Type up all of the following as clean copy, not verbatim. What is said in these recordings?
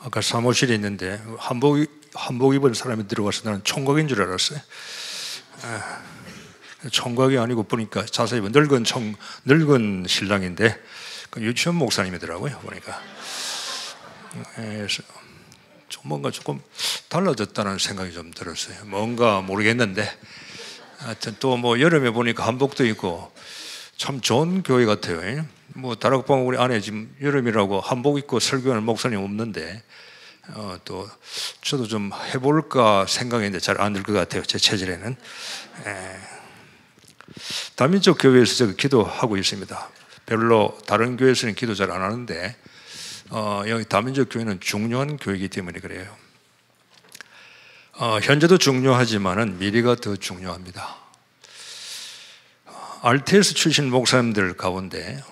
아까 사무실에 있는데 한복 입은 사람이 들어가서 나는 총각인 줄 알았어요. 총각이 아니고 보니까 자세히 보면 늙은 신랑인데 유치원 목사님이더라고요. 보니까. 그래서 뭔가 조금 달라졌다는 생각이 좀 들었어요. 뭔가 모르겠는데 하여튼 또 뭐 여름에 보니까 한복도 있고 참 좋은 교회 같아요. 뭐 다락방 우리 안에 지금 여름이라고 한복 입고 설교하는 목사님 없는데 또 저도 좀 해볼까 생각했는데 잘 안 될 것 같아요. 제 체질에는. 다민족 교회에서 제가 기도하고 있습니다. 별로 다른 교회에서는 기도 잘 안 하는데 여기 다민족 교회는 중요한 교회이기 때문에 그래요. 현재도 중요하지만은 미래가 더 중요합니다. RTS 출신 목사님들 가운데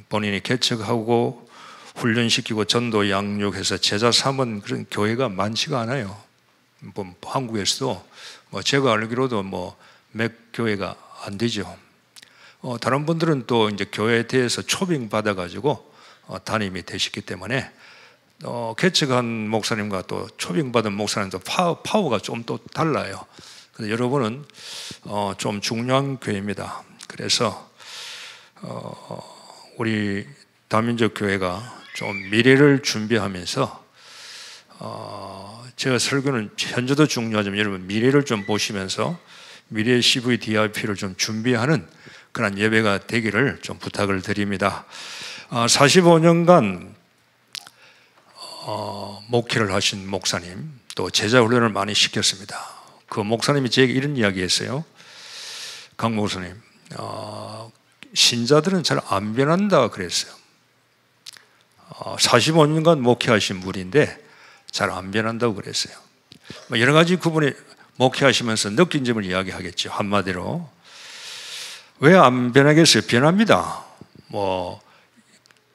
본인이 개척하고 훈련시키고 전도 양육해서 제자 삼은 그런 교회가 많지가 않아요. 뭐 한국에서도 제가 알기로도 몇 교회가 안 되죠. 다른 분들은 또 이제 교회에 대해서 초빙 받아가지고 담임이 되셨기 때문에 개척한 목사님과 또 초빙받은 목사님도 파워가 좀 또 달라요. 근데 여러분은 좀 중요한 교회입니다. 그래서 우리 다민족 교회가 좀 미래를 준비하면서 제가 설교는 현재도 중요하지만 여러분 미래를 좀 보시면서 미래의 CVDIP를 좀 준비하는 그런 예배가 되기를 좀 부탁을 드립니다. 45년간 목회를 하신 목사님 또 제자 훈련을 많이 시켰습니다. 그 목사님이 제게 이런 이야기 했어요. 강 목사님, 신자들은 잘 안 변한다 그랬어요. 45년간 목회하신 분인데 잘 안 변한다고 그랬어요. 여러 가지 그분이 목회하시면서 느낀 점을 이야기하겠죠. 한마디로 왜 안 변하겠어요? 변합니다.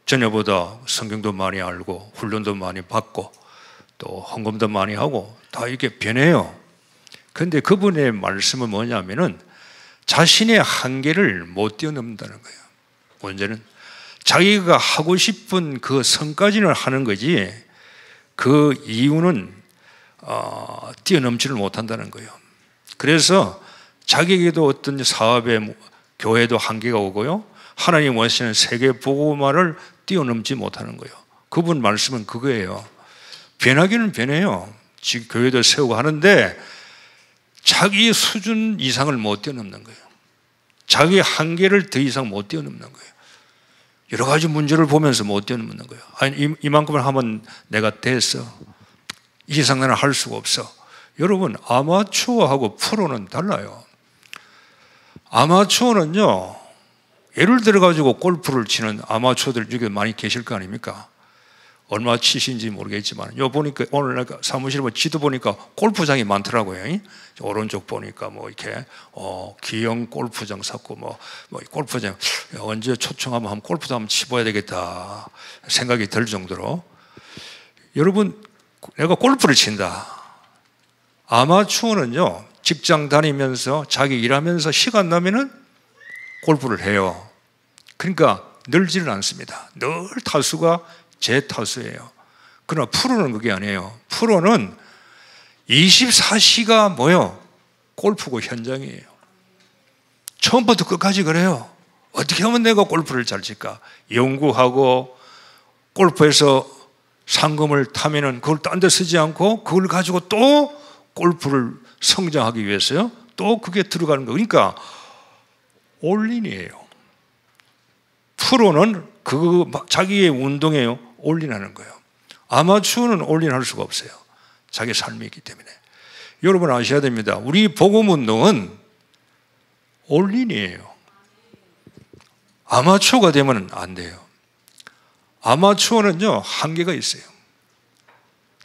전에보다 성경도 많이 알고 훈련도 많이 받고 또 헌금도 많이 하고 다 이렇게 변해요. 그런데 그분의 말씀은 뭐냐면은 자신의 한계를 못 뛰어넘는다는 거예요. 문제는 자기가 하고 싶은 그 선까지는 하는 거지 그 이유는 뛰어넘지를 못한다는 거예요. 그래서 자기에게도 어떤 사업에 교회도 한계가 오고요. 하나님 원하시는 세계 복음화를 뛰어넘지 못하는 거예요. 그분 말씀은 그거예요. 변하기는 변해요. 지금 교회도 세우고 하는데 자기 수준 이상을 못 뛰어넘는 거예요. 자기 한계를 더 이상 못 뛰어넘는 거예요. 여러 가지 문제를 보면서 못 뛰어넘는 거예요. 아니, 이만큼을 하면 내가 됐어. 이 이상 나는 할 수가 없어. 여러분, 아마추어하고 프로는 달라요. 아마추어는요, 예를 들어가지고 골프를 치는 아마추어들 중에 많이 계실 거 아닙니까? 얼마 치신지 모르겠지만, 요 보니까 오늘 내가 사무실에 지도 보니까 골프장이 많더라고요. 오른쪽 보니까 이렇게, 기영 골프장 샀고, 골프장, 언제 초청하면 한번 골프도 한번 치봐야 되겠다 생각이 들 정도로. 여러분, 내가 골프를 친다. 아마추어는요, 직장 다니면서 자기 일하면서 시간 나면은 골프를 해요. 그러니까 늘지는 않습니다. 늘 타수가 제 타수예요. 그러나 프로는 그게 아니에요. 프로는 24시가 골프고 현장이에요. 처음부터 끝까지 그래요. 어떻게 하면 내가 골프를 잘 칠까? 연구하고 골프에서 상금을 타면은 그걸 딴 데 쓰지 않고 그걸 가지고 또 골프를 성장하기 위해서요. 또 그게 들어가는 거. 그러니까 올인이에요. 프로는 자기의 운동에 올인하는 거예요. 아마추어는 올인할 수가 없어요. 자기 삶이 있기 때문에. 여러분 아셔야 됩니다. 우리 복음 운동은 올인이에요. 아마추어가 되면 안 돼요. 아마추어는요, 한계가 있어요.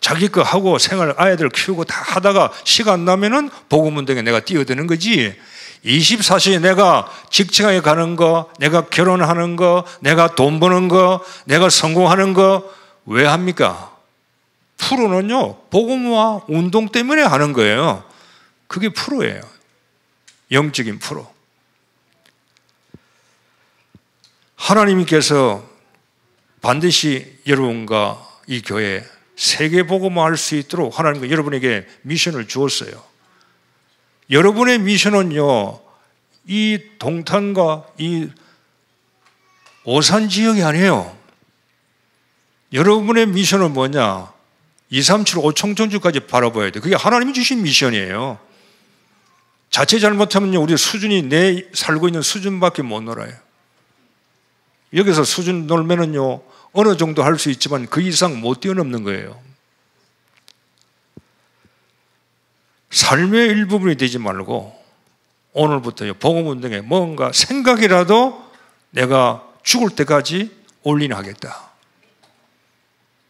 자기 거 하고 생활, 아이들 키우고 다 하다가 시간 나면은 복음 운동에 내가 뛰어드는 거지. 24시에 내가 직장에 가는 거, 내가 결혼하는 거, 내가 돈 버는 거, 내가 성공하는 거 왜 합니까? 프로는요, 복음화 운동 때문에 하는 거예요. 그게 프로예요. 영적인 프로. 하나님께서 반드시 여러분과 이 교회 세계복음화 할 수 있도록 하나님과 여러분에게 미션을 주었어요. 여러분의 미션은요, 이 동탄과 이 오산 지역이 아니에요. 여러분의 미션은 뭐냐? 237 5청천주까지 바라봐야 돼. 그게 하나님이 주신 미션이에요. 자칫 잘못하면요, 우리 수준이 내 살고 있는 수준밖에 못 놀아요. 여기서 수준 놀면은요, 어느 정도 할 수 있지만 그 이상 못 뛰어넘는 거예요. 삶의 일부분이 되지 말고 오늘부터요, 복음운동에 뭔가 생각이라도 내가 죽을 때까지 올인하겠다.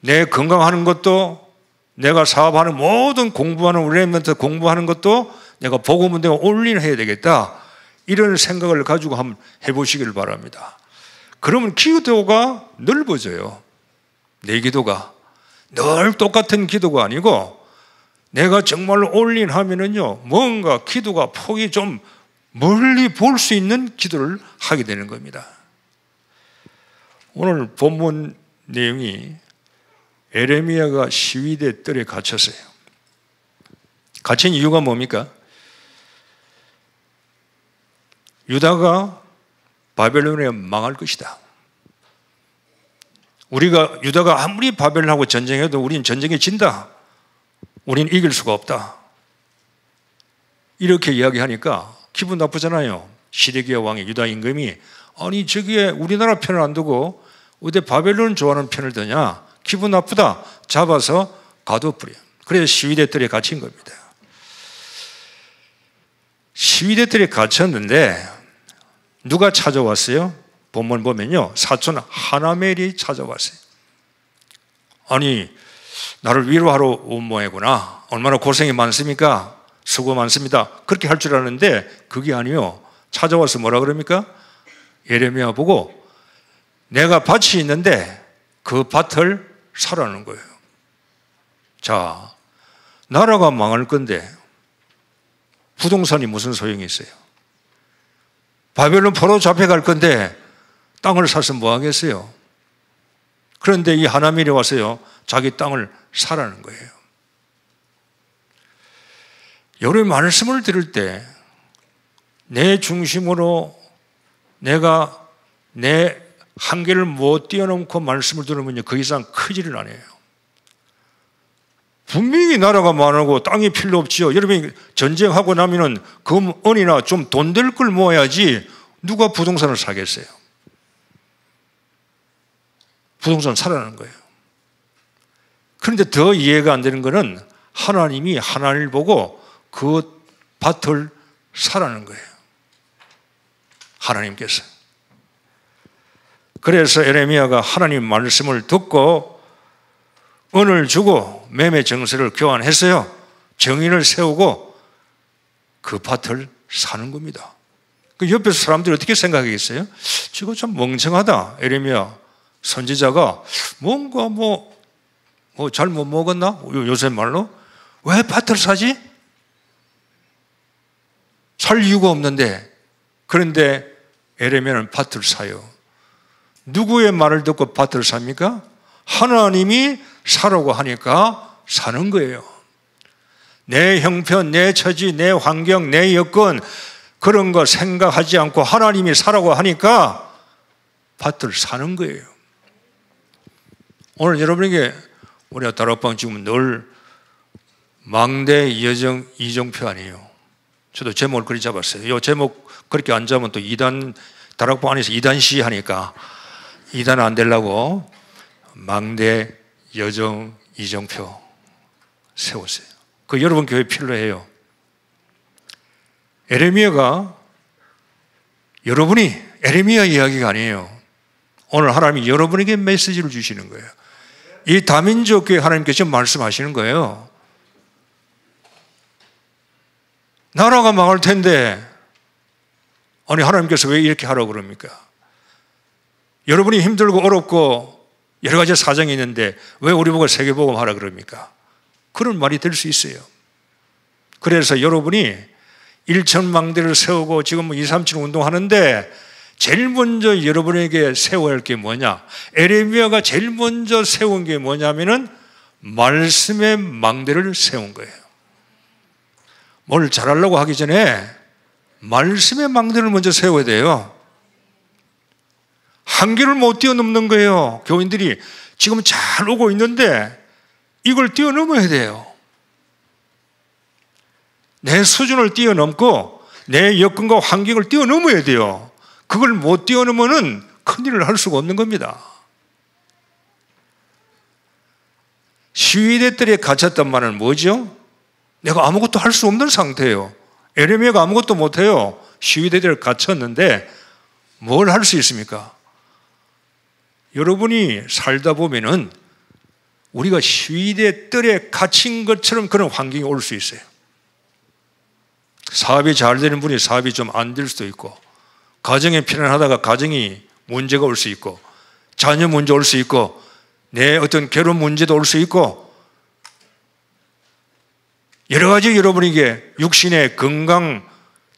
내 건강하는 것도, 내가 사업하는 모든 공부하는 렘넌트 공부하는 것도 내가 복음운동에 올인해야 되겠다. 이런 생각을 가지고 한번 해보시길 바랍니다. 그러면 기도가 넓어져요. 내 기도가 늘 똑같은 기도가 아니고 내가 정말로 올인하면은요, 뭔가 기도가 폭이 좀 멀리 볼 수 있는 기도를 하게 되는 겁니다. 오늘 본문 내용이 에레미야가 시위대 뜰에 갇혔어요. 갇힌 이유가 뭡니까? 유다가 바벨론에 망할 것이다. 유다가 아무리 바벨론하고 전쟁해도 우리는 전쟁에 진다. 우리는 이길 수가 없다. 이렇게 이야기하니까 기분 나쁘잖아요. 시드기야 왕의 유다 임금이, 아니 저기에 우리나라 편을 안 두고 어디 바벨론 좋아하는 편을 드냐? 기분 나쁘다. 잡아서 가둬버려. 그래서 시위대 뜰에 갇힌 겁니다. 시위대 뜰에 갇혔는데 누가 찾아왔어요? 본문 보면요, 사촌 하나멜이 찾아왔어요. 아니, 나를 위로하러 온 모양이구나. 얼마나 고생이 많습니까? 수고 많습니다. 그렇게 할 줄 아는데 그게 아니요. 찾아와서 뭐라 그럽니까? 예레미야 보고 내가 밭이 있는데 그 밭을 사라는 거예요. 자, 나라가 망할 건데 부동산이 무슨 소용이 있어요? 바벨론 포로 잡혀갈 건데 땅을 사서 뭐 하겠어요? 그런데 이 하나멜이 와서요, 자기 땅을 사라는 거예요. 여러분 말씀을 들을 때 내 중심으로 내가 내 한계를 못 뛰어넘고 말씀을 들으면요, 그 이상 크지를 않아요. 분명히 나라가 많고 땅이 필요 없지요. 여러분이 전쟁하고 나면은 금은이나 좀 돈 될 걸 모아야지 누가 부동산을 사겠어요? 부동산 사라는 거예요. 그런데 더 이해가 안 되는 거는 하나님이 하나님을 보고 그 밭을 사라는 거예요. 하나님께서. 그래서 에레미야가 하나님 말씀을 듣고 은을 주고 매매 정서를 교환했어요. 정인을 세우고 그 밭을 사는 겁니다. 그 옆에서 사람들이 어떻게 생각하겠어요? 저거 참 멍청하다. 에레미야 선지자가 뭔가 잘못 먹었나? 요새 말로 왜 밭을 사지? 살 이유가 없는데. 그런데 에레미야는 밭을 사요. 누구의 말을 듣고 밭을 삽니까? 하나님이 사라고 하니까 사는 거예요. 내 형편, 내 처지, 내 환경, 내 여건 그런 거 생각하지 않고 하나님이 사라고 하니까 밭을 사는 거예요. 오늘 여러분에게 우리가 다락방 지금 늘 망대 여정 이정표 아니에요. 저도 제목을 그리 잡았어요. 이 제목 그렇게 안 잡으면 또 다락방 안에서 2단 시하니까 2단 안 되려고 망대 여정 이정표 세웠어요. 그 여러분 교회 필요해요. 에레미야가 여러분이 에레미야 이야기가 아니에요. 오늘 하나님이 여러분에게 메시지를 주시는 거예요. 이 다민족 교회 하나님께서 지금 말씀하시는 거예요. 나라가 망할 텐데 아니 하나님께서 왜 이렇게 하라고 그럽니까? 여러분이 힘들고 어렵고 여러 가지 사정이 있는데 왜 우리 보고 세계복음 하라 그럽니까? 그런 말이 될 수 있어요. 그래서 여러분이 1,000망대를 세우고 지금 237 운동하는데 제일 먼저 여러분에게 세워야 할 게 뭐냐? 에레미야가 제일 먼저 세운 게 뭐냐면은 말씀의 망대를 세운 거예요. 뭘 잘하려고 하기 전에 말씀의 망대를 먼저 세워야 돼요. 한계를 못 뛰어넘는 거예요. 교인들이 지금 잘 오고 있는데 이걸 뛰어넘어야 돼요. 내 수준을 뛰어넘고 내 여건과 환경을 뛰어넘어야 돼요. 그걸 못 뛰어넘으면 큰일을 할 수가 없는 겁니다. 시위대 뜰에 갇혔단 말은 뭐죠? 내가 아무것도 할 수 없는 상태예요. 에레미야가 아무것도 못해요. 시위대 뜰에 갇혔는데 뭘 할 수 있습니까? 여러분이 살다 보면은 우리가 시위대 뜰에 갇힌 것처럼 그런 환경이 올 수 있어요. 사업이 잘 되는 분이 사업이 좀 안 될 수도 있고, 가정에 편안하다가 가정이 문제가 올 수 있고, 자녀 문제 올 수 있고, 내 어떤 결혼 문제도 올 수 있고, 여러 가지 여러분에게 육신의 건강,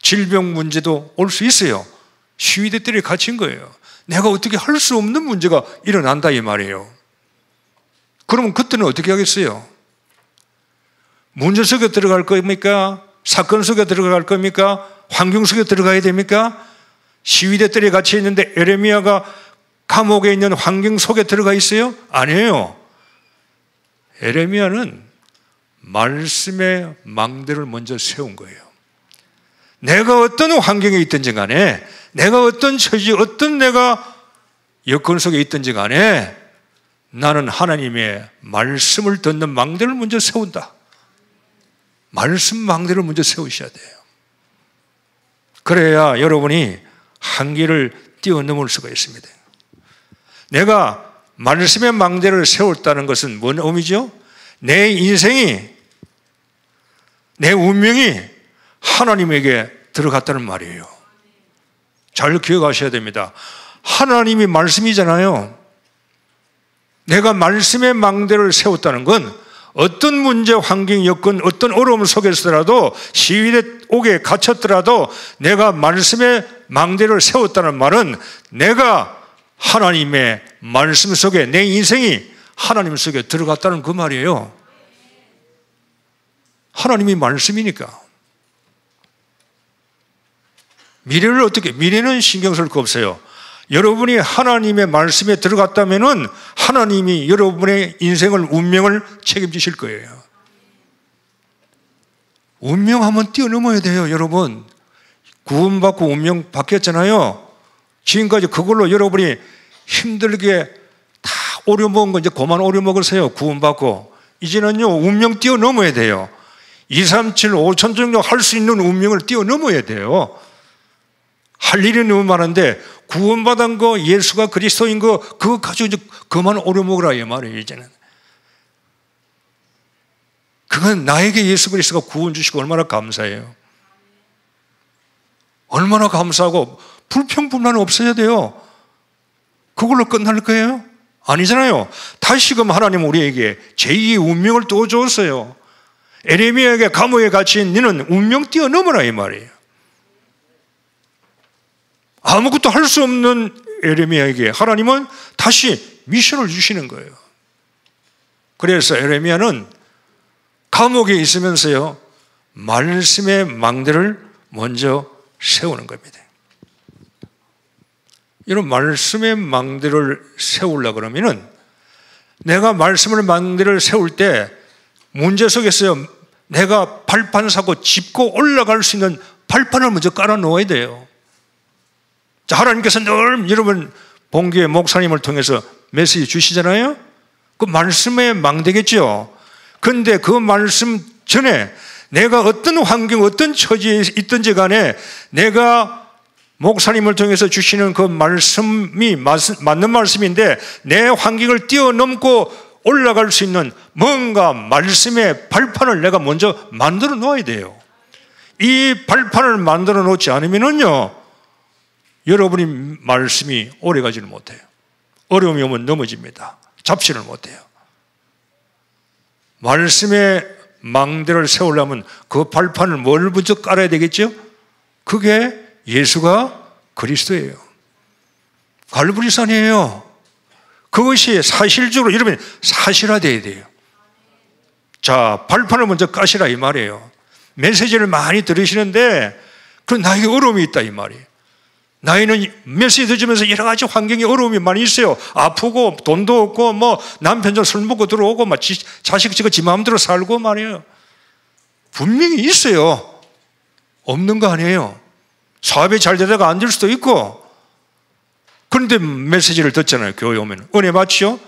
질병 문제도 올 수 있어요. 시위대 뜰에 갇힌 거예요. 내가 어떻게 할 수 없는 문제가 일어난다 이 말이에요. 그러면 그때는 어떻게 하겠어요? 문제 속에 들어갈 겁니까? 사건 속에 들어갈 겁니까? 환경 속에 들어가야 됩니까? 시위대 뜰에 갇혀 있는데 에레미야가 감옥에 있는 환경 속에 들어가 있어요? 아니에요. 에레미야는 말씀의 망대를 먼저 세운 거예요. 내가 어떤 환경에 있든지 간에, 내가 어떤 처지, 어떤 내가 여건 속에 있든지 간에 나는 하나님의 말씀을 듣는 망대를 먼저 세운다. 말씀 망대를 먼저 세우셔야 돼요. 그래야 여러분이 한계를 뛰어넘을 수가 있습니다. 내가 말씀의 망대를 세웠다는 것은 뭔 의미죠? 내 인생이, 내 운명이 하나님에게 들어갔다는 말이에요. 잘 기억하셔야 됩니다. 하나님이 말씀이잖아요. 내가 말씀의 망대를 세웠다는 건 어떤 문제, 환경, 여건, 어떤 어려움 속에서라도 시위대 옥에 갇혔더라도 내가 말씀의 망대를 세웠다는 말은 내가 하나님의 말씀 속에, 내 인생이 하나님 속에 들어갔다는 그 말이에요. 하나님이 말씀이니까. 미래를 어떻게, 미래는 신경 쓸 거 없어요. 여러분이 하나님의 말씀에 들어갔다면은 하나님이 여러분의 인생을, 운명을 책임지실 거예요. 운명하면 뛰어넘어야 돼요, 여러분. 구원받고 운명 바뀌었잖아요. 지금까지 그걸로 여러분이 힘들게 다 오려먹은 거 이제 그만 오려먹으세요. 구원받고. 이제는요, 운명 뛰어넘어야 돼요. 2, 3, 7, 5천 정도 할 수 있는 운명을 뛰어넘어야 돼요. 할 일이 너무 많은데 구원받은 거, 예수가 그리스도인 거, 그거 가지고 이제 그만 오려먹으라 이 말이에요. 이제는 그건 나에게 예수 그리스도가 구원 주시고 얼마나 감사해요. 얼마나 감사하고 불평불만 없어야 돼요. 그걸로 끝날 거예요? 아니잖아요. 다시금 하나님 우리에게 제2의 운명을 또 줬어요. 에레미야에게 감옥에 갇힌 너는 운명 뛰어넘어라 이 말이에요. 아무것도 할 수 없는 에레미야에게 하나님은 다시 미션을 주시는 거예요. 그래서 에레미야는 감옥에 있으면서요, 말씀의 망대를 먼저 세우는 겁니다. 이런 말씀의 망대를 세우려고 그러면은 내가 말씀의 망대를 세울 때 문제 속에서 내가 발판 사고 짚고 올라갈 수 있는 발판을 먼저 깔아 놓아야 돼요. 자, 하나님께서 늘 여러분 본교회 목사님을 통해서 메시지 주시잖아요. 그 말씀의 망대겠죠. 그런데 그 말씀 전에 내가 어떤 환경, 어떤 처지에 있든지 간에 내가 목사님을 통해서 주시는 그 말씀이 맞는 말씀인데 내 환경을 뛰어넘고 올라갈 수 있는 뭔가 말씀의 발판을 내가 먼저 만들어 놓아야 돼요. 이 발판을 만들어 놓지 않으면요, 여러분이 말씀이 오래가지를 못해요. 어려움이 오면 넘어집니다. 잡지를 못해요. 말씀의 망대를 세우려면 그 발판을 뭘 먼저 깔아야 되겠죠? 그게 예수가 그리스도예요. 갈보리산이에요. 그것이 사실적으로 여러분 사실화되어야 돼요. 자, 발판을 먼저 까시라 이 말이에요. 메시지를 많이 들으시는데 그 나에게 어려움이 있다 이 말이에요. 나이는 메시지 들으면서 여러 가지 환경에 어려움이 많이 있어요. 아프고 돈도 없고 뭐 남편 좀 술 먹고 들어오고 막 자식 지가 지 마음대로 살고 말이에요. 분명히 있어요. 없는 거 아니에요. 사업이 잘 되다가 안 될 수도 있고. 그런데 메시지를 듣잖아요. 교회 오면 은혜 받죠.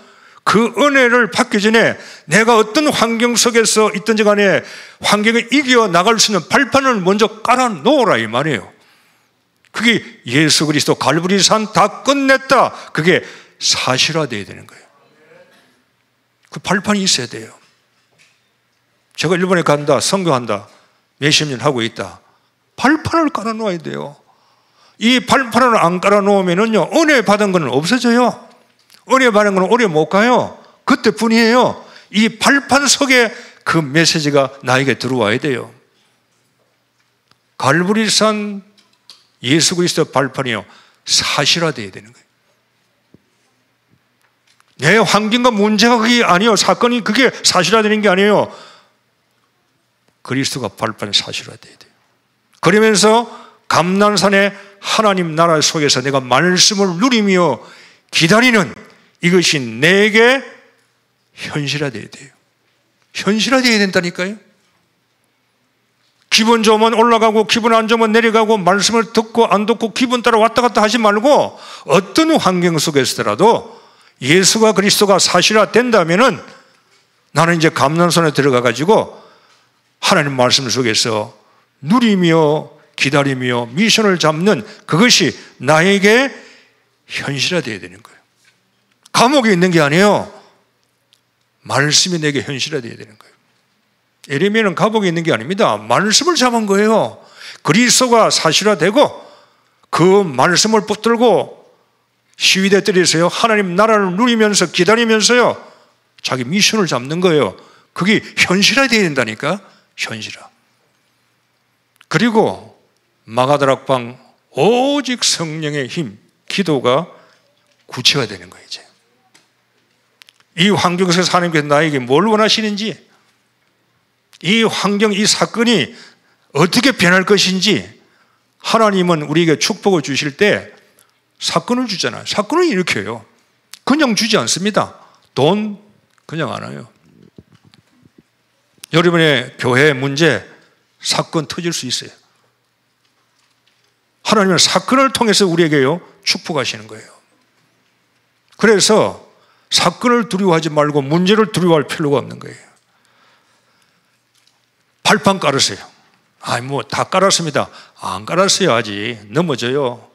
그 은혜를 받기 전에 내가 어떤 환경 속에서 있든지 간에 환경을 이겨 나갈 수 있는 발판을 먼저 깔아 놓으라 이 말이에요. 그게 예수 그리스도 갈보리산 다 끝냈다. 그게 사실화되어야 되는 거예요. 그 발판이 있어야 돼요. 제가 일본에 간다, 선교한다, 몇십 년 하고 있다. 발판을 깔아 놓아야 돼요. 이 발판을 안 깔아 놓으면요, 은혜 받은 거는 없어져요. 은혜 받은 거는 오래 못 가요. 그때뿐이에요. 이 발판 속에 그 메시지가 나에게 들어와야 돼요. 갈보리산 예수 그리스도 발판이요, 사실화되어야 되는 거예요. 내 환경과 문제가 그게 아니에요. 사건이 그게 사실화되는 게 아니에요. 그리스도가 발판이 사실화되어야 돼요. 그러면서 감난산의 하나님 나라 속에서 내가 말씀을 누리며 기다리는 이것이 내게 현실화되어야 돼요. 현실화되어야 된다니까요. 기분 좋으면 올라가고 기분 안 좋으면 내려가고 말씀을 듣고 안 듣고 기분 따라 왔다 갔다 하지 말고 어떤 환경 속에서라도 예수가 그리스도가 사실화된다면은 나는 이제 감난산에 들어가 가지고 하나님 말씀 속에서 누리며 기다리며 미션을 잡는 그것이 나에게 현실화되어야 되는 거예요. 감옥에 있는 게 아니에요. 말씀이 내게 현실화되어야 되는 거예요. 예레미야는 감옥에 있는 게 아닙니다. 말씀을 잡은 거예요. 그리스도가 사실화되고 그 말씀을 붙들고 시위대 들에서요 하나님 나라를 누리면서 기다리면서요 자기 미션을 잡는 거예요. 그게 현실화되어야 된다니까. 현실화. 그리고 마가다락방 오직 성령의 힘, 기도가 구체화되는 거예요. 이제 이 환경 속에서 하나님께서 나에게 뭘 원하시는지, 이 환경, 이 사건이 어떻게 변할 것인지, 하나님은 우리에게 축복을 주실 때 사건을 주잖아요. 사건을 일으켜요. 그냥 주지 않습니다. 돈 그냥 안 와요. 여러분의 교회 문제, 사건 터질 수 있어요. 하나님은 사건을 통해서 우리에게요 축복하시는 거예요. 그래서 사건을 두려워하지 말고 문제를 두려워할 필요가 없는 거예요. 발판 깔으세요. 뭐 다 깔았습니다. 안 깔았어요. 아직 넘어져요.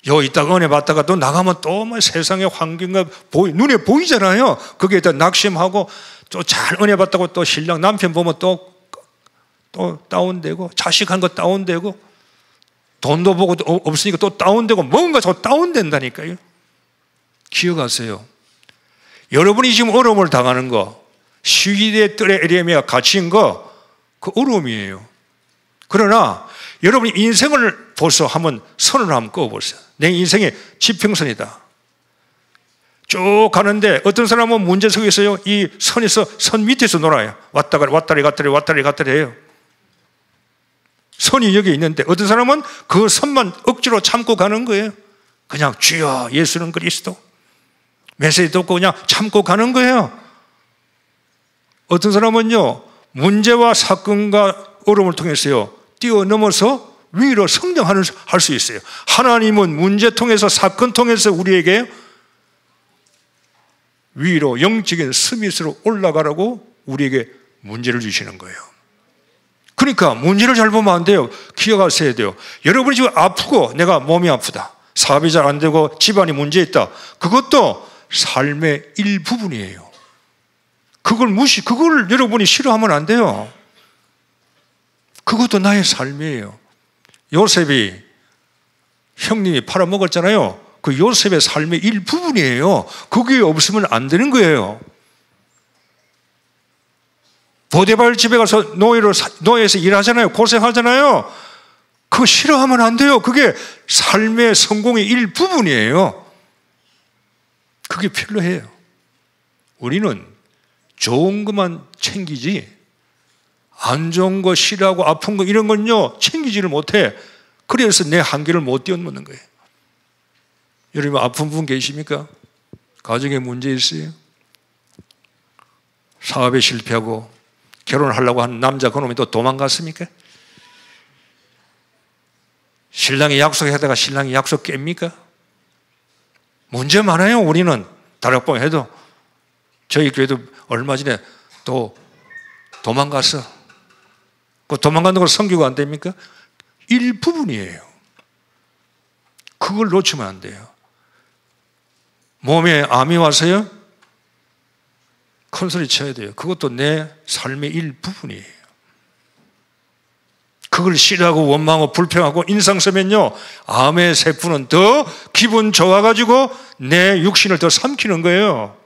이따가 은혜 받다가 또 나가면 또 뭐 세상의 환경과 눈에 보이잖아요. 거기에 다 낙심하고 또 잘 은혜 받다고 또 신랑 남편 보면 또 다운되고 자식 한 거 다운되고 돈도 보고 없으니까 또 다운되고 뭔가 저 다운된다니까요. 기억하세요. 여러분이 지금 어려움을 당하는 거, 시기의 뜰에 에레미야가 갇힌 거, 그 어려움이에요. 그러나 여러분이 인생을 보소 한번 선을 한번 그어보세요. 내 인생의 지평선이다. 쭉 가는데 어떤 사람은 문제 속에서요 이 선에서 선 밑에서 놀아요. 왔다리 갔다리 해요. 선이 여기 있는데 어떤 사람은 그 선만 억지로 참고 가는 거예요. 그냥 주여 예수는 그리스도 메시지 듣고 그냥 참고 가는 거예요. 어떤 사람은요 문제와 사건과 어려움을 통해서요 뛰어넘어서 위로 성장할 수 있어요. 하나님은 문제 통해서 사건 통해서 우리에게 위로 영적인 스밋으로 올라가라고 우리에게 문제를 주시는 거예요. 그러니까 문제를 잘 보면 안 돼요. 기억하셔야 돼요. 여러분이 지금 아프고 내가 몸이 아프다, 사업이 잘 안 되고 집안이 문제 있다, 그것도 삶의 일부분이에요. 그걸 여러분이 싫어하면 안 돼요. 그것도 나의 삶이에요. 요셉이 형님이 팔아먹었잖아요. 그 요셉의 삶의 일부분이에요. 그게 없으면 안 되는 거예요. 보디발 집에 가서 노예에서 일하잖아요. 고생하잖아요. 그거 싫어하면 안 돼요. 그게 삶의 성공의 일부분이에요. 그게 필요해요. 우리는 좋은 것만 챙기지 안 좋은 거 싫어하고 아픈 거 이런 건요 챙기지를 못해. 그래서 내 한계를 못 뛰어넘는 거예요. 여러분 아픈 분 계십니까? 가정에 문제 있어요? 사업에 실패하고 결혼하려고 한 남자 그놈이 또 도망갔습니까? 신랑이 약속하다가 신랑이 약속 깹니까? 문제 많아요. 우리는 다락방 해도 저희 교회도 얼마 전에 또 도망갔어. 그 도망간다고 선교가 안 됩니까? 일부분이에요. 그걸 놓치면 안 돼요. 몸에 암이 와서요 큰 소리 쳐야 돼요. 그것도 내 삶의 일부분이에요. 그걸 싫어하고 원망하고 불평하고 인상 쓰면요 암의 세포는 더 기분 좋아가지고 내 육신을 더 삼키는 거예요.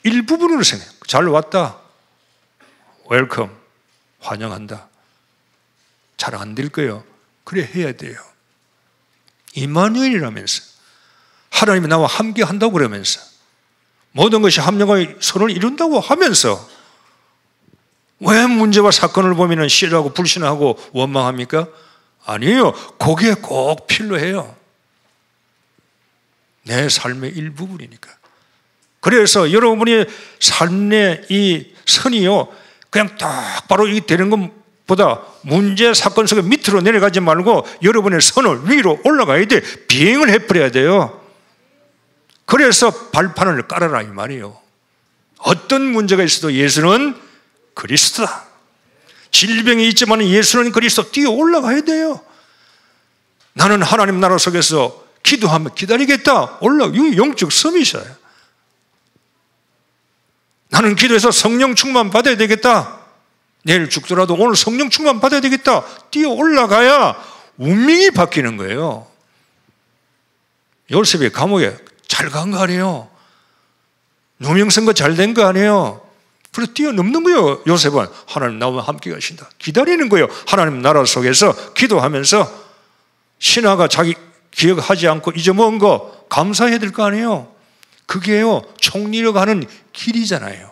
일부분으로 생각해요. 잘 왔다, 웰컴, 환영한다. 잘 안 될 거예요. 그래 해야 돼요. 임마누엘이라면서 하나님이 나와 함께 한다고 그러면서 모든 것이 합력하여 선을 이룬다고 하면서 왜 문제와 사건을 보면 싫어하고 불신하고 원망합니까? 아니에요. 그게 꼭 필요해요. 내 삶의 일부분이니까. 그래서 여러분이 삶의 이 선이요 그냥 똑바로 이 되는 것보다 문제 사건 속에 밑으로 내려가지 말고 여러분의 선을 위로 올라가야 돼. 비행을 해버려야 돼요. 그래서 발판을 깔아라 이 말이에요. 어떤 문제가 있어도 예수는 그리스도다. 질병이 있지만 예수는 그리스도 뛰어 올라가야 돼요. 나는 하나님 나라 속에서 기도하며 기다리겠다. 이 영적 서밋이에요. 나는 기도해서 성령 충만 받아야 되겠다. 내일 죽더라도 오늘 성령 충만 받아야 되겠다. 뛰어 올라가야 운명이 바뀌는 거예요. 요셉이 감옥에 잘 간 거 아니에요. 누명선거 잘 된 거 아니에요. 그래서 뛰어넘는 거예요. 요셉은 하나님 나와 함께 가신다. 기다리는 거예요. 하나님 나라 속에서 기도하면서 신하가 자기 기억하지 않고 잊어먹은 거 감사해야 될 거 아니에요. 그게요 총리로 가는 길이잖아요.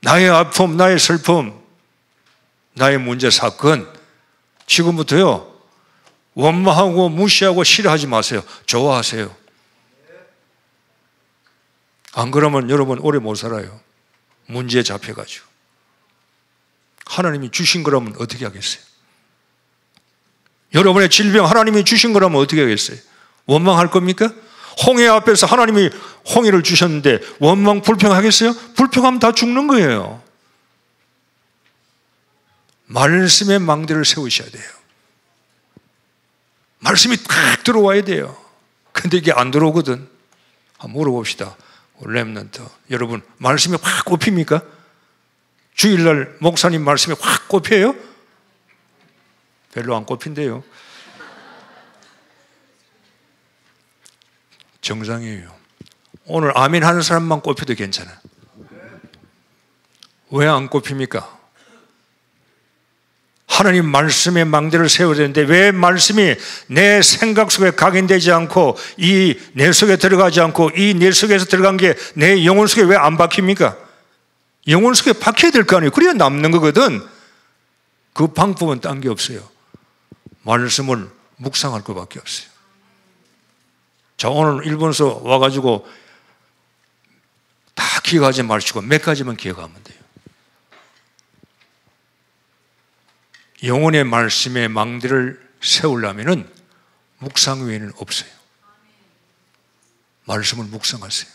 나의 아픔, 나의 슬픔, 나의 문제 사건 지금부터요 원망하고 무시하고 싫어하지 마세요. 좋아하세요. 안 그러면 여러분 오래 못 살아요. 문제에 잡혀가지고. 하나님이 주신 거라면 어떻게 하겠어요? 여러분의 질병 하나님이 주신 거라면 어떻게 하겠어요? 원망할 겁니까? 홍해 앞에서 하나님이 홍해를 주셨는데 원망 불평하겠어요? 불평하면 다 죽는 거예요. 말씀의 망대를 세우셔야 돼요. 말씀이 탁 들어와야 돼요. 근데 이게 안 들어오거든. 한번 물어봅시다. 렘넌트 여러분 말씀이 확 꼽힙니까? 주일날 목사님 말씀이 확 꼽혀요? 별로 안 꼽힌대요. 정상이에요. 오늘 아멘 하는 사람만 꼽혀도 괜찮아요. 왜 안 꼽힙니까? 하나님 말씀의 망대를 세워야 되는데 왜 말씀이 내 생각 속에 각인되지 않고 이 내 속에 들어가지 않고 이 내 속에서 들어간 게 내 영혼 속에 왜 안 박힙니까? 영혼 속에 박혀야 될 거 아니에요. 그래야 남는 거거든. 그 방법은 딴 게 없어요. 말씀을 묵상할 것밖에 없어요. 자, 오늘 일본에서 와가지고 다 기억하지 마시고 몇 가지만 기억하면 돼요. 영혼의 말씀의 망대를 세우려면 묵상 외에는 없어요. 말씀을 묵상하세요.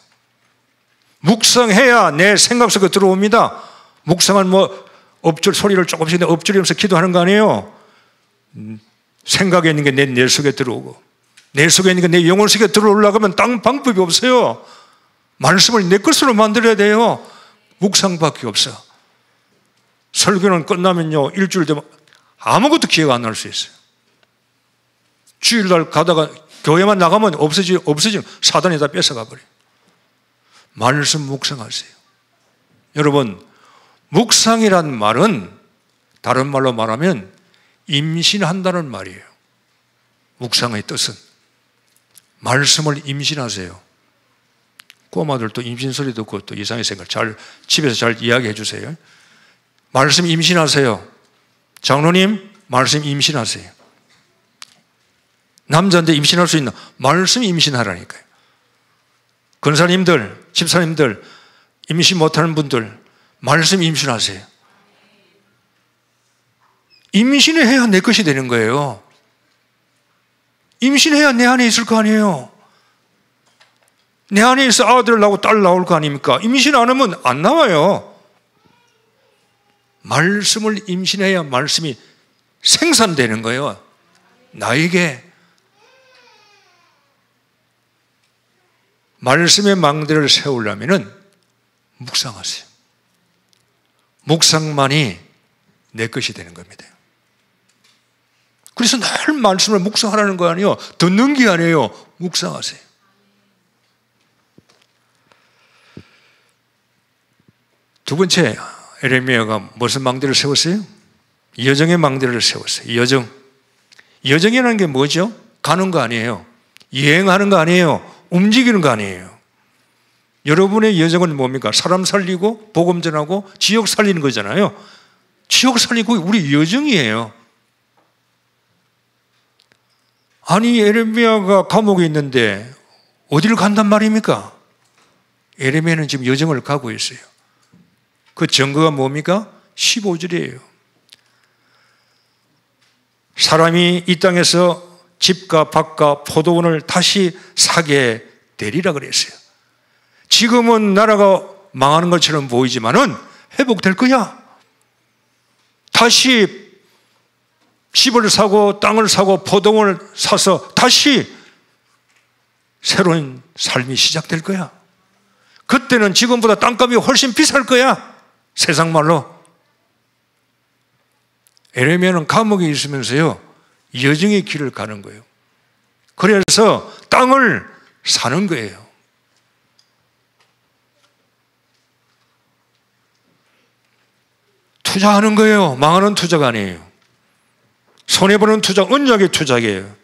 묵상해야 내 생각 속에 들어옵니다. 묵상은 엎줄 소리를 조금씩 엎줄이면서 기도하는 거 아니에요. 생각에 있는 게 내 속에 들어오고 내 속에 있는 게 내 영혼 속에 들어오려면 딴 방법이 없어요. 말씀을 내 것으로 만들어야 돼요. 묵상밖에 없어. 설교는 끝나면요 일주일 되면 아무것도 기억 안 날 수 있어요. 주일날 가다가 교회만 나가면 없어지면 사단이 다 뺏어가 버려요. 말씀 묵상하세요. 여러분 묵상이란 말은 다른 말로 말하면 임신한다는 말이에요. 묵상의 뜻은 말씀을 임신하세요. 꼬마들도 임신 소리 듣고 또 이상의 생각 잘 집에서 잘 이야기해 주세요. 말씀 임신하세요. 장로님 말씀 임신하세요. 남자인데 임신할 수 있나? 말씀 임신하라니까요. 권사님들, 집사님들 임신 못하는 분들 말씀 임신하세요. 임신을 해야 내 것이 되는 거예요. 임신해야 내 안에 있을 거 아니에요. 내 안에 있어 아들 나오고 딸 나올 거 아닙니까? 임신 안 하면 안 나와요. 말씀을 임신해야 말씀이 생산되는 거예요. 나에게 말씀의 망대를 세우려면 묵상하세요. 묵상만이 내 것이 되는 겁니다. 그래서 늘 말씀을 묵상하라는 거 아니에요. 듣는 게 아니에요. 묵상하세요. 두 번째, 에레미야가 무슨 망대를 세웠어요? 여정의 망대를 세웠어요. 여정. 여정이라는 게 뭐죠? 가는 거 아니에요. 여행하는 거 아니에요. 움직이는 거 아니에요. 여러분의 여정은 뭡니까? 사람 살리고 복음 전하고 지역 살리는 거잖아요. 지역 살리고 우리 여정이에요. 아니 에레미야가 감옥에 있는데 어디를 간단 말입니까? 에레미야는 지금 여정을 가고 있어요. 그 증거가 뭡니까? 15절이에요. 사람이 이 땅에서 집과 밭과 포도원을 다시 사게 되리라 그랬어요. 지금은 나라가 망하는 것처럼 보이지만은 회복될 거야. 다시 집을 사고 땅을 사고 포도원을 사서 다시 새로운 삶이 시작될 거야. 그때는 지금보다 땅값이 훨씬 비쌀 거야. 세상 말로. 에레미야는 감옥에 있으면서요 여정의 길을 가는 거예요. 그래서 땅을 사는 거예요. 투자하는 거예요. 망하는 투자가 아니에요. 손해보는 투자, 언약의 투자예요.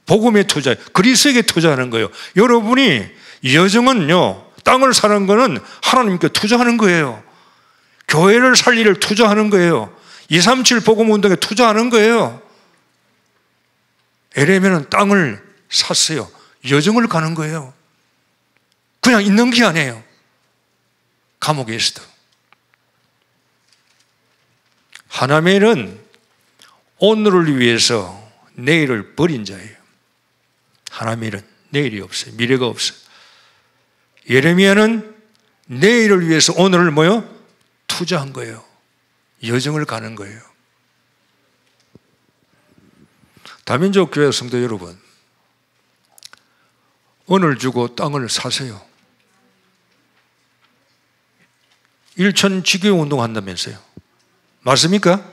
복음의 투자, 그리스에게 투자하는 거예요. 여러분이 여정은요 땅을 사는 거는 하나님께 투자하는 거예요. 교회를 살리를 투자하는 거예요. 237 복음 운동에 투자하는 거예요. 에레미야는 땅을 샀어요. 여정을 가는 거예요. 그냥 있는 게 아니에요. 감옥에 있어도. 하나멜은 오늘을 위해서 내일을 버린 자예요. 하나멜은 내일이 없어요. 미래가 없어요. 예레미야는 내일을 위해서 오늘을 뭐요? 투자한 거예요. 여정을 가는 거예요. 다민족 교회 성도 여러분, 오늘 주고 땅을 사세요. 일천지교회 운동한다면서요. 맞습니까?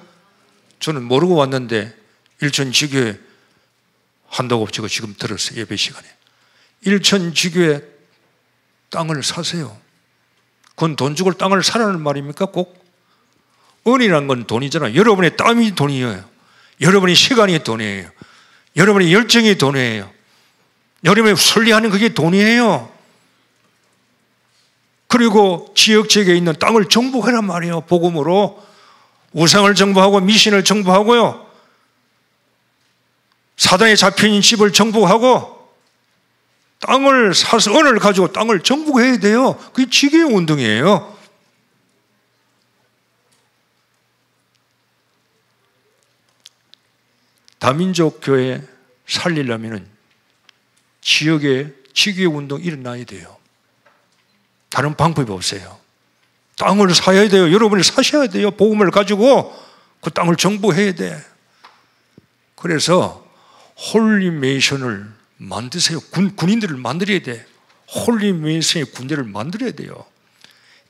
저는 모르고 왔는데 일천지교회 한다고 제가 지금 들었어요. 예배 시간에. 일천지교회 땅을 사세요. 그건 돈 주고 땅을 사라는 말입니까? 꼭? 은이란 건 돈이잖아요. 여러분의 땀이 돈이에요. 여러분의 시간이 돈이에요. 여러분의 열정이 돈이에요. 여러분의 순리하는 그게 돈이에요. 그리고 지역 지역에 있는 땅을 정복하란 말이에요. 복음으로 우상을 정복하고 미신을 정복하고요. 사단에 잡혀있는 집을 정복하고 땅을 사서 은을 가지고 땅을 정복해야 돼요. 그게 지교의 운동이에요. 다민족 교회 살리려면 지역에 지교의 운동 일어나야 돼요. 다른 방법이 없어요. 땅을 사야 돼요. 여러분이 사셔야 돼요. 복음을 가지고 그 땅을 정복해야 돼. 그래서 홀리메이션을 만드세요. 군인들을 만들어야 돼. 홀리메이션의 군대를 만들어야 돼요.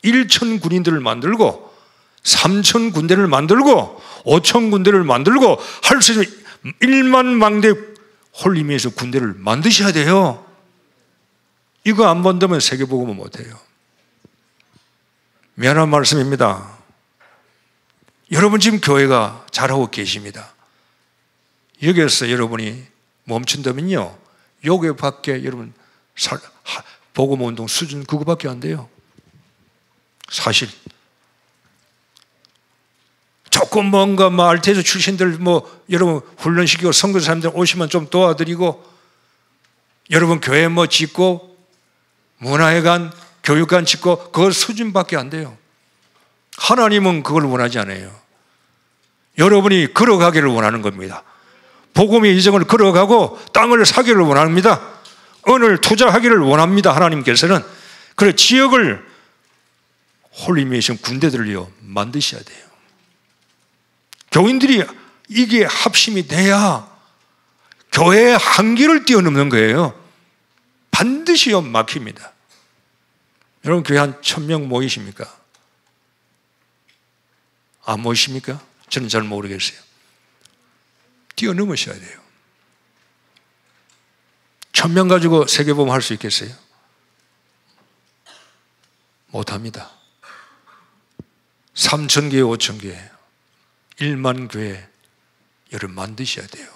1천 군인들을 만들고 3천 군대를 만들고 5천 군대를 만들고 할 수 있는 1만 망대 홀리메이션 군대를 만드셔야 돼요. 이거 안 만들면 세계복음은 못해요. 미안한 말씀입니다. 여러분 지금 교회가 잘하고 계십니다. 여기에서 여러분이 멈춘다면요, 요괴 밖에 여러분 복음운동 수준 그거밖에 안 돼요. 사실 조금 뭔가 알테즈 출신들 여러분 훈련시키고 선교사 사람들 오시면 좀 도와드리고, 여러분 교회 짓고 문화회관 교육관 짓고, 그 수준밖에 안 돼요. 하나님은 그걸 원하지 않아요. 여러분이 걸어가기를 원하는 겁니다. 복음의 이정을 걸어가고 땅을 사기를 원합니다. 은을 투자하기를 원합니다. 하나님께서는. 그래 지역을 홀리메이션 군대들을요 만드셔야 돼요. 교인들이 이게 합심이 돼야 교회의 한계를 뛰어넘는 거예요. 반드시요 막힙니다. 여러분 교회 한 1000명 모이십니까? 안 모이십니까? 저는 잘 모르겠어요. 뛰어넘으셔야 돼요. 1000명 가지고 세계보험 할 수 있겠어요? 못합니다. 3000개, 5000개, 1만 교회 여러분 만드셔야 돼요.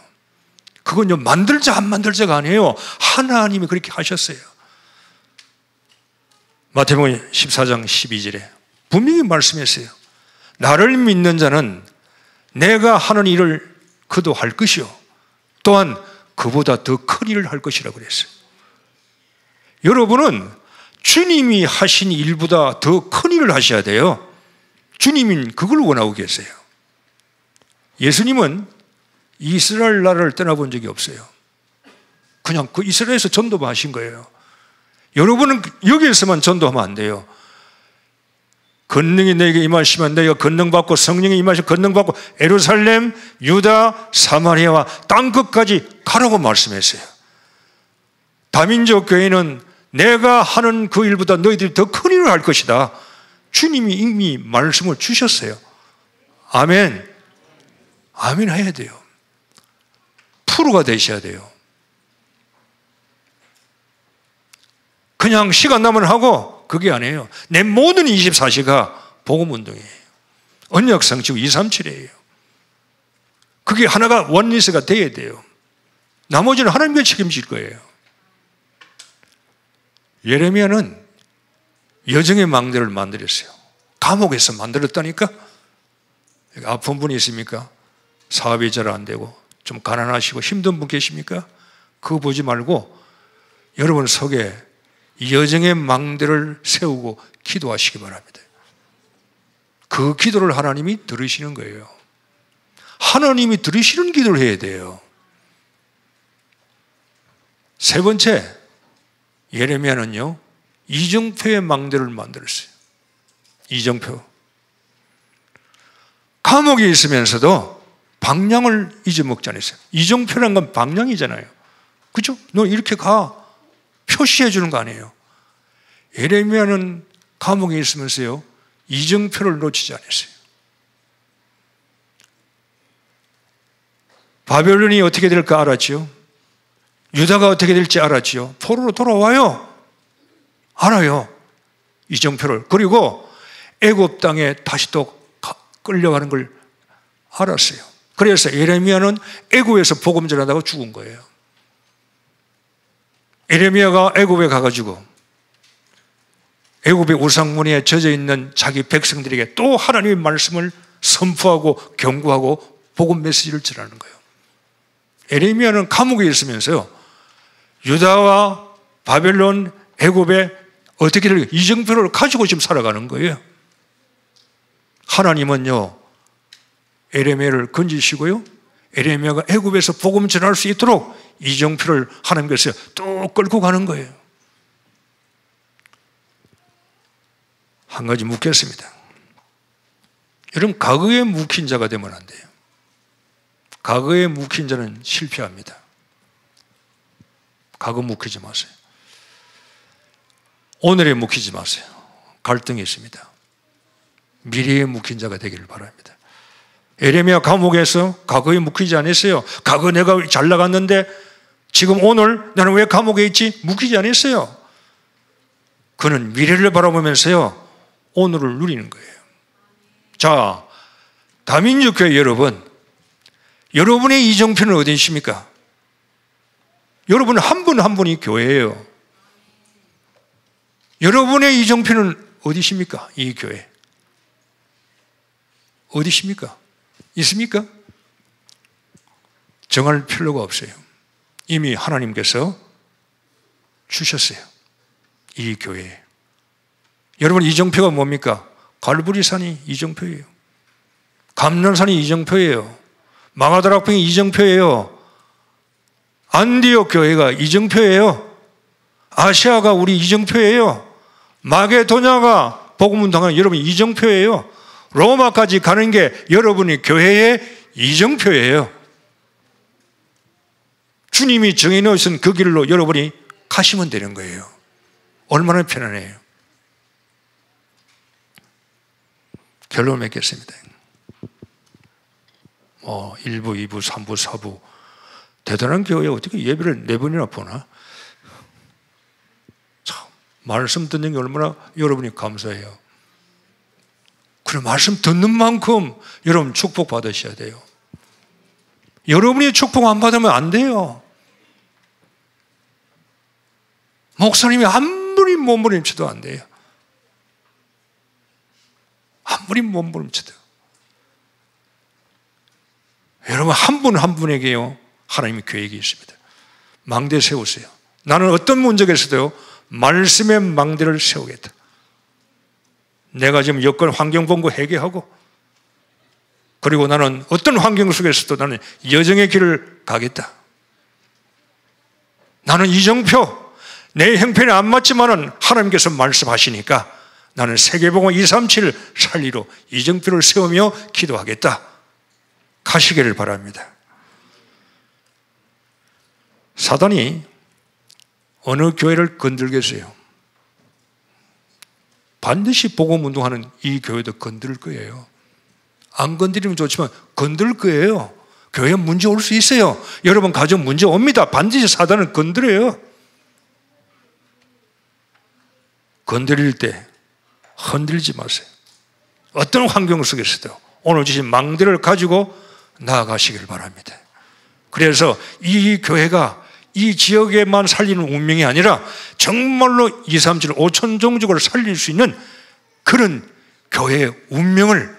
그건요 만들자 안 만들자가 아니에요. 하나님이 그렇게 하셨어요. 마태복음 14장 12절에 분명히 말씀했어요. 나를 믿는 자는 내가 하는 일을 그도 할 것이요 또한 그보다 더 큰 일을 할 것이라고 그랬어요. 여러분은 주님이 하신 일보다 더 큰 일을 하셔야 돼요. 주님은 그걸 원하고 계세요. 예수님은 이스라엘 나라를 떠나본 적이 없어요. 그냥 그 이스라엘에서 전도만 하신 거예요. 여러분은 여기에서만 전도하면 안 돼요. 권능이 내게 임하시면 내가 권능받고, 성령이 임하시면 권능받고 예루살렘, 유다, 사마리아와 땅끝까지 가라고 말씀했어요. 다민족 교회는 내가 하는 그 일보다 너희들이 더 큰 일을 할 것이다. 주님이 이미 말씀을 주셨어요. 아멘. 아멘 해야 돼요. 프로가 되셔야 돼요. 그냥 시간 나면 하고 그게 아니에요. 내 모든 24시가 복음운동이에요. 언약성취고 237이에요. 그게 하나가 원리스가 돼야 돼요. 나머지는 하나님께 책임질 거예요. 예레미야는 여정의 망대를 만들었어요. 감옥에서 만들었다니까? 아픈 분이 있습니까? 사업이 잘 안 되고 좀 가난하시고 힘든 분 계십니까? 그거 보지 말고 여러분 속에 여정의 망대를 세우고 기도하시기 바랍니다. 그 기도를 하나님이 들으시는 거예요. 하나님이 들으시는 기도를 해야 돼요. 세 번째, 예레미야는요 이정표의 망대를 만들었어요. 이정표. 감옥에 있으면서도 방향을 잊어먹지 않았어요. 이정표란 건 방향이잖아요. 그죠? 너 이렇게 가. 표시해 주는 거 아니에요. 예레미야는 감옥에 있으면서요 이정표를 놓치지 않았어요. 바벨론이 어떻게 될까 알았지요? 유다가 어떻게 될지 알았지요? 포로로 돌아와요. 알아요. 이정표를. 그리고 애굽 땅에 다시 또 끌려가는 걸 알았어요. 그래서 예레미야는 애굽에서 복음 전하다가 죽은 거예요. 예레미야가 애굽에 가가지고 애굽의 우상문에 젖어 있는 자기 백성들에게 또 하나님의 말씀을 선포하고 경고하고 복음 메시지를 전하는 거예요. 예레미야는 감옥에 있으면서요 유다와 바벨론, 애굽에 어떻게 될까 이정표를 가지고 지금 살아가는 거예요. 하나님은요 예레미야를 건지시고요 예레미야가 애굽에서 복음 전할 수 있도록 이정표를 하나님께서 또 끌고 가는 거예요. 한 가지 묻겠습니다. 여러분 과거에 묵힌 자가 되면 안 돼요. 과거에 묵힌 자는 실패합니다. 과거 묵히지 마세요. 오늘에 묵히지 마세요. 갈등이 있습니다. 미래에 묵힌 자가 되기를 바랍니다. 예레미야 감옥에서 과거에 묵히지 않았어요. 과거 내가 잘 나갔는데 지금 오늘 나는 왜 감옥에 있지? 묵히지 않았어요. 그는 미래를 바라보면서요 오늘을 누리는 거예요. 자, 다민족교회 여러분, 여러분의 이정표는 어디 있습니까? 여러분 한 분 한 분이 교회예요. 여러분의 이정표는 어디십니까? 이 교회 어디십니까? 있습니까? 정할 필요가 없어요. 이미 하나님께서 주셨어요. 이 교회에. 여러분 이정표가 뭡니까? 갈보리산이 이정표예요. 감람산이 이정표예요. 마가다락방이 이정표예요. 안디옥 교회가 이정표예요. 아시아가 우리 이정표예요. 마게도냐가 복음운동하는 여러분 이정표예요. 로마까지 가는 게 여러분이 교회의 이정표예요. 주님이 정해놓으신 그 길로 여러분이 가시면 되는 거예요. 얼마나 편안해요. 결론 맺겠습니다. 1부, 2부, 3부, 4부 대단한 교회에 어떻게 예배를 4번이나 보나? 참, 말씀 듣는 게 얼마나 여러분이 감사해요. 그래, 말씀 듣는 만큼 여러분 축복 받으셔야 돼요. 여러분이 축복 안 받으면 안 돼요. 목사님이 아무리 몸부림쳐도 안 돼요. 아무리 몸부림쳐도. 여러분 한 분 한 분에게요 하나님의 계획이 있습니다. 망대 세우세요. 나는 어떤 문제에서도 말씀의 망대를 세우겠다. 내가 지금 여건 환경 본거 해결하고, 그리고 나는 어떤 환경 속에서도 나는 여정의 길을 가겠다. 나는 이정표, 내 형편에 안 맞지만은 하나님께서 말씀하시니까 나는 세계복음 237 살리로 이정표를 세우며 기도하겠다. 가시기를 바랍니다. 사단이 어느 교회를 건들겠어요? 반드시 복음운동하는 이 교회도 건들 거예요. 안 건드리면 좋지만 건들 거예요. 교회에 문제 올 수 있어요. 여러분 가정 문제 옵니다. 반드시 사단은 건드려요. 건드릴 때 흔들지 마세요. 어떤 환경 속에서도 오늘 주신 망대를 가지고 나아가시길 바랍니다. 그래서 이 교회가 이 지역에만 살리는 운명이 아니라 정말로 237, 5천 종족을 살릴 수 있는 그런 교회의 운명을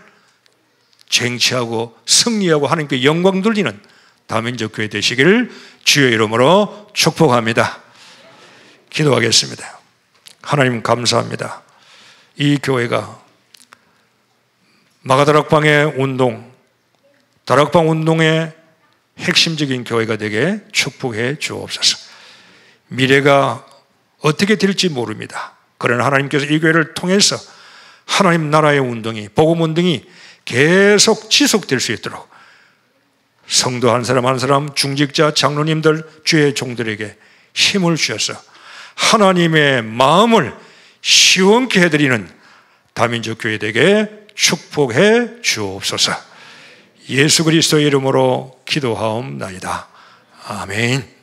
쟁취하고 승리하고 하나님께 영광 돌리는 다민족 교회 되시기를 주의 이름으로 축복합니다. 기도하겠습니다. 하나님 감사합니다. 이 교회가 마가다락방의 운동, 다락방 운동의 핵심적인 교회가 되게 축복해 주옵소서. 미래가 어떻게 될지 모릅니다. 그러나 하나님께서 이 교회를 통해서 하나님 나라의 운동이, 복음 운동이 계속 지속될 수 있도록 성도 한 사람 한 사람, 중직자, 장로님들, 주의 종들에게 힘을 주셔서 하나님의 마음을 시원케 해드리는 다민족 교회 되게 축복해 주옵소서. 예수 그리스도의 이름으로 기도하옵나이다. 아멘.